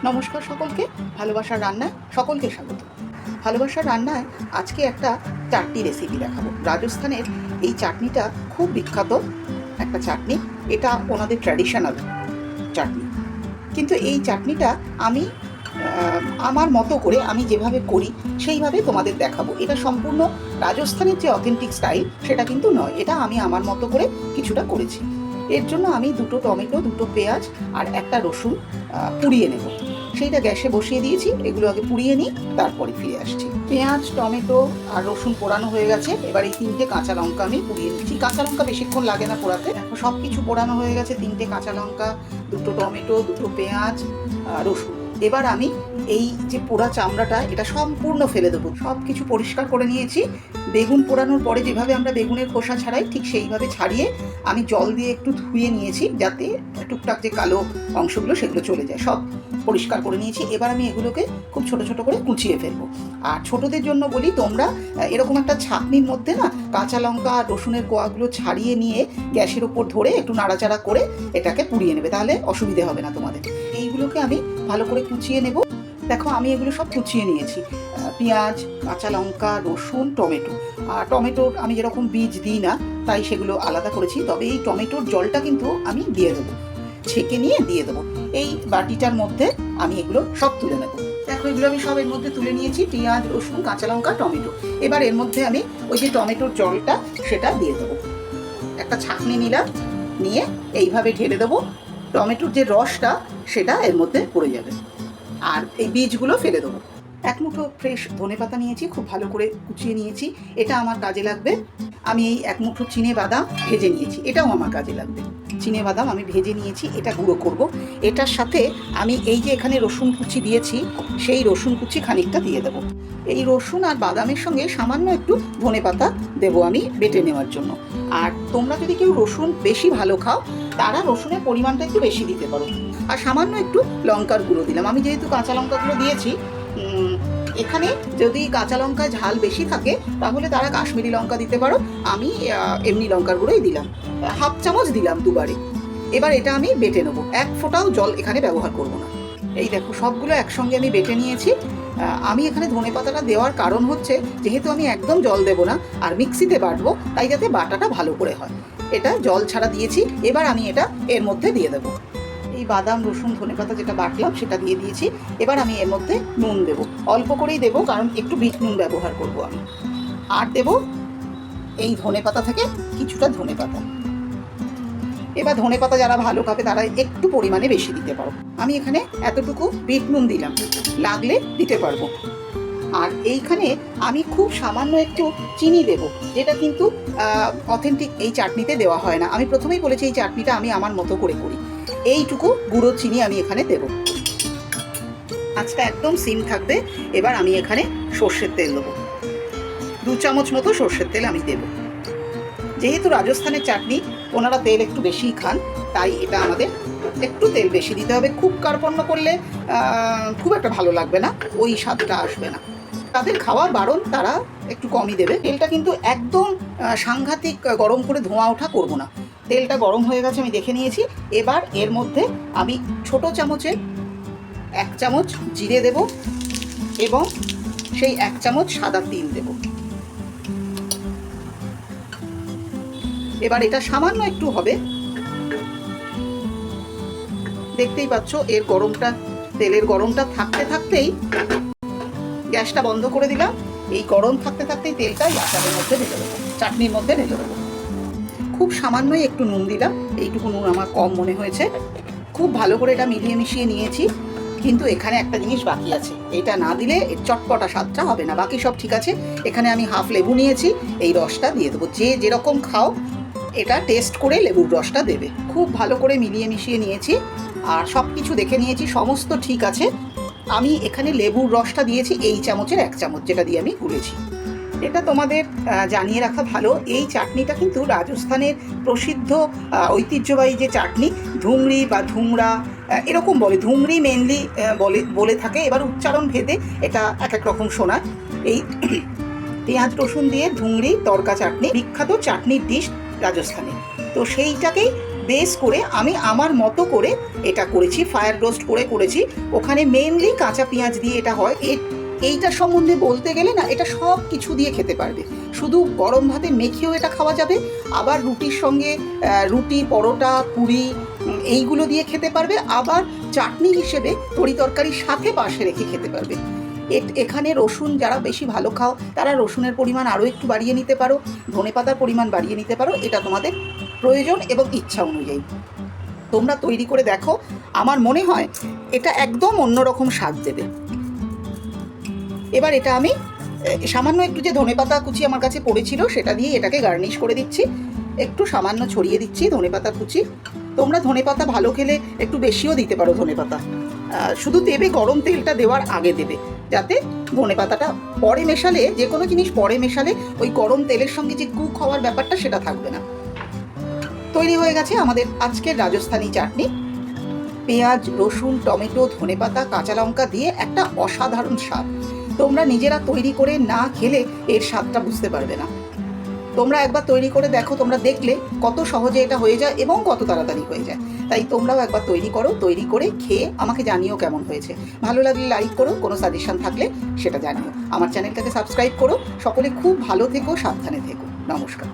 নমস্কার সকলকে, ভালোবাসার রান্নায় সকলকে স্বাগত। ভালোবাসার রান্নায় আজকে একটা চাটনি রেসিপি দেখাবো। রাজস্থানের এই চাটনিটা খুব বিখ্যাত একটা চাটনি, এটা ওনাদের ট্র্যাডিশনাল চাটনি। কিন্তু এই চাটনিটা আমি আমার মতো করে আমি যেভাবে করি সেইভাবে তোমাদের দেখাবো। এটা সম্পূর্ণ রাজস্থানের যে অথেন্টিক স্টাইল সেটা কিন্তু নয়, এটা আমি আমার মতো করে কিছুটা করেছি। এর জন্য আমি 2টো টমেটো, 2টো পেঁয়াজ আর একটা রসুন পুড়িয়ে নেব। সেইটা গ্যাসে বসিয়ে দিয়েছি, এগুলো আগে পুড়িয়ে নিই, তারপরে ফিরে আসছি। পেঁয়াজ, টমেটো আর রসুন পোড়ানো হয়ে গেছে। এবার এই 3টে কাঁচা লঙ্কা আমি পুড়িয়ে নিচ্ছি। কাঁচা লঙ্কা বেশিক্ষণ লাগে না পোড়াতে। এখন সব কিছু পোড়ানো হয়ে গেছে, 3টে কাঁচা লঙ্কা, 2টো টমেটো, 2টো পেঁয়াজ, রসুন। এবার আমি এই যে পোড়া চামড়াটা এটা সম্পূর্ণ ফেলে দেবো। সব কিছু পরিষ্কার করে নিয়েছি। বেগুন পোড়ানোর পরে যেভাবে আমরা বেগুনের খোসা ছাড়াই ঠিক সেইভাবে ছাড়িয়ে আমি জল দিয়ে একটু ধুয়ে নিয়েছি, যাতে টুকটাক যে কালো অংশগুলো সেগুলো চলে যায়। সব পরিষ্কার করে নিয়েছি। এবার আমি এগুলোকে খুব ছোট ছোট করে কুচিয়ে ফেলবো। আর ছোটদের জন্য বলি, তোমরা এরকম একটা ছাঁকনির মধ্যে না কাঁচা লঙ্কা আর রসুনের কোয়াগুলো ছাড়িয়ে নিয়ে গ্যাসের ওপর ধরে একটু নাড়াচাড়া করে এটাকে পুড়িয়ে নেবে, তাহলে অসুবিধে হবে না তোমাদের। এইগুলোকে আমি ভালো করে কুচিয়ে নেব। দেখো আমি এগুলো সব কুচিয়ে নিয়েছি, পেঁয়াজ, কাঁচা লঙ্কা, রসুন, টমেটো। আর টমেটোর আমি যেরকম বীজ দিই না, তাই সেগুলো আলাদা করেছি। তবে এই টমেটোর জলটা কিন্তু আমি দিয়ে দেবো, ছেঁকে নিয়ে দিয়ে দেবো। এই বাটিটার মধ্যে আমি এগুলো সব তুলে নেব। দেখো এগুলো আমি সব এর মধ্যে তুলে নিয়েছি, পেঁয়াজ, রসুন, কাঁচা লঙ্কা, টমেটো। এবার এর মধ্যে আমি ওই যে টমেটোর জলটা সেটা দিয়ে দেবো। একটা ছাঁকনি নিলাম, নিয়ে এইভাবে ঢেলে দেবো। টমেটোর যে রসটা সেটা এর মধ্যে পড়ে যাবে, আর এই বীজগুলো ফেলে দেবো। এক মুঠো ফ্রেশ ধনেপাতা নিয়েছি, খুব ভালো করে কুচিয়ে নিয়েছি, এটা আমার কাজে লাগবে। আমি এই এক মুঠো চিনে বাদাম ভেজে নিয়েছি, এটাও আমার কাজে লাগবে। চিনে বাদাম আমি ভেজে নিয়েছি, এটা গুঁড়ো করব। এটার সাথে আমি এই যে এখানে রসুন কুচি দিয়েছি, সেই রসুন কুচি খানিকটা দিয়ে দেবো। এই রসুন আর বাদামের সঙ্গে সামান্য একটু ধনেপাতা দেবো আমি বেটে নেওয়ার জন্য। আর তোমরা যদি কেউ রসুন বেশি ভালো খাও, তারা রসুনের পরিমাণটা একটু বেশি দিতে পারো। আর সামান্য একটু লঙ্কার গুঁড়ো দিলাম। আমি যেহেতু কাঁচা লঙ্কাগুলো দিয়েছি, এখানে যদি কাঁচা লঙ্কায় ঝাল বেশি থাকে তাহলে তারা কাশ্মীরি লঙ্কা দিতে পারো। আমি এমনি লঙ্কার গুঁড়োই দিলাম, হাফ চামচ দিলাম দুবারে। এবার এটা আমি বেটে নেবো, এক ফোঁটাও জল এখানে ব্যবহার করব না। এই দেখো সবগুলো একসঙ্গে আমি বেটে নিয়েছি। আমি এখানে ধনেপাতাটা দেওয়ার কারণ হচ্ছে, যেহেতু আমি একদম জল দেবো না আর মিক্সিতে বাটবো, তাই যাতে বাটাটা ভালো করে হয়। এটা জল ছাড়া দিয়েছি। এবার আমি এটা এর মধ্যে দিয়ে দেবো। এই বাদাম, রসুন, ধনেপাতা যেটা বাটলাম সেটা দিয়ে দিয়েছি। এবার আমি এর মধ্যে নুন দেবো, অল্প করেই দেবো, কারণ একটু বিট নুন ব্যবহার করব আমি। আর দেবো এই ধনেপাতা থেকে কিছুটা ধনেপাতা। এবার ধনেপাতা যারা ভালো খাবে তারা একটু পরিমাণে বেশি দিতে পারো। আমি এখানে এতটুকু বিট নুন দিলাম, লাগলে দিতে পারবো। আর এইখানে আমি খুব সামান্য একটু চিনি দেব, যেটা কিন্তু অথেন্টিক এই চাটনিতে দেওয়া হয় না। আমি প্রথমেই বলেছি এই চাটনিটা আমি আমার মতো করে করি। এইটুকু গুঁড়ো চিনি আমি এখানে দেব। আঁচটা একদম সিম থাকবে। এবার আমি এখানে সর্ষের তেল দেবো, 2 চামচ মতো সর্ষের তেল আমি দেব। যেহেতু রাজস্থানের চাটনি ওনারা তেল একটু বেশিই খান, তাই এটা আমাদের একটু তেল বেশি দিতে হবে। খুব কার্পণ্য করলে খুব একটা ভালো লাগবে না, ওই স্বাদটা আসবে না। তাদের খাওয়া বারণ, তারা একটু কমই দেবে। তেলটা কিন্তু একদম সাংঘাতিক গরম করে ধোঁয়া ওঠা করবো না। তেলটা গরম হয়ে গেছে, আমি দেখে নিয়েছি। এবার এর মধ্যে আমি ছোট চামচে 1 চামচ জিরে দেব এবং সেই 1 চামচ সাদা তিল দেব। এবার এটা সামান্য একটু হবে, দেখতেই পাচ্ছ এর গরমটা, তেলের গরমটা থাকতে থাকতেই গ্যাসটা বন্ধ করে দিলাম। এই গরম থাকতে থাকতেই তেলটা আচারের মধ্যে ঢেলে দেবো, চাটনির মধ্যে ঢেলে দেবো। খুব সামান্যই একটু নুন দিলাম, এইটুকু নুন আমার কম মনে হয়েছে। খুব ভালো করে এটা মিলিয়ে মিশিয়ে নিয়েছি। কিন্তু এখানে একটা জিনিস বাকি আছে, এটা না দিলে এর চটপটা স্বাদটা হবে না। বাকি সব ঠিক আছে। এখানে আমি হাফ লেবু নিয়েছি, এই রসটা দিয়ে দেবো। যে যেরকম খাও এটা টেস্ট করে লেবুর রসটা দেবে। খুব ভালো করে মিলিয়ে মিশিয়ে নিয়েছি আর সব কিছু দেখে নিয়েছি, সমস্ত ঠিক আছে। আমি এখানে লেবুর রসটা দিয়েছি এই চামচের 1 চামচ, যেটা দিয়ে আমি গুলেছি। এটা তোমাদের জানিয়ে রাখা ভালো, এই চাটনিটা কিন্তু রাজস্থানের প্রসিদ্ধ ঐতিহ্যবাহী যে চাটনি, ধুংরি বা ধুমরা এরকম বলে। ধুংরি মেনলি বলে থাকে, এবার উচ্চারণ ভেদে এটা এক এক রকম শোনায়। এই পেঁয়াজ রসুন দিয়ে ধুংরি তড়কা চাটনি বিখ্যাত চাটনির ডিশ রাজস্থানে। তো সেইটাকেই বেস করে আমি আমার মতো করে এটা করেছি, ফায়ার রোস্ট করেছি। ওখানে মেনলি কাঁচা পেঁয়াজ দিয়ে এটা হয়। এইটার সম্বন্ধে বলতে গেলে না, এটা সব কিছু দিয়ে খেতে পারবে। শুধু গরম ভাতে মেখেও এটা খাওয়া যাবে, আবার রুটির সঙ্গে রুটি, পরোটা, পুরি এইগুলো দিয়ে খেতে পারবে, আবার চাটনি হিসেবে তরি তরকারির সাথে পাশে রেখে খেতে পারবে। এখানে রসুন যারা বেশি ভালো খাও তারা রসুনের পরিমাণ আরও একটু বাড়িয়ে নিতে পারো, ধনেপাতার পরিমাণ বাড়িয়ে নিতে পারো, এটা তোমাদের প্রয়োজন এবং ইচ্ছা অনুযায়ী। তোমরা তৈরি করে দেখো, আমার মনে হয় এটা একদম অন্যরকম স্বাদ দেবে। এবার এটা আমি সামান্য একটু যে ধনেপাতা কুচি আমার কাছে পড়েছিল সেটা দিয়ে এটাকে গার্নিশ করে দিচ্ছি। একটু সামান্য ছড়িয়ে দিচ্ছি ধনেপাতা কুচি। তোমরা ধনেপাতা ভালো খেলে একটু বেশিও দিতে পারো ধনেপাতা, শুধু দেবে গরম তেলটা দেওয়ার আগে দেবে, যাতে ধনেপাতাটা পরে মেশালে, যে কোনো জিনিস পরে মেশালে ওই গরম তেলের সঙ্গে যে কুক হওয়ার ব্যাপারটা সেটা থাকবে না। তৈরি হয়ে গেছে আমাদের আজকের রাজস্থানি চাটনি। পেঁয়াজ, রসুন, টমেটো, ধনেপাতা, কাঁচা লঙ্কা দিয়ে একটা অসাধারণ স্বাদ। তোমরা নিজেরা তৈরি করে না খেলে এর স্বাদটা বুঝতে পারবে না। তোমরা একবার তৈরি করে দেখো, তোমরা দেখলে কত সহজে এটা হয়ে যায় এবং কত তাড়াতাড়ি হয়ে যায়। তাই তোমরাও একবার তৈরি করো, তৈরি করে খেয়ে আমাকে জানিও কেমন হয়েছে। ভালো লাগলে লাইক করো, কোনো সাজেশন থাকলে সেটা জানিও। আমার চ্যানেলটাকে সাবস্ক্রাইব করো। সকলে খুব ভালো থেকো, সাবধানে থেকো। নমস্কার।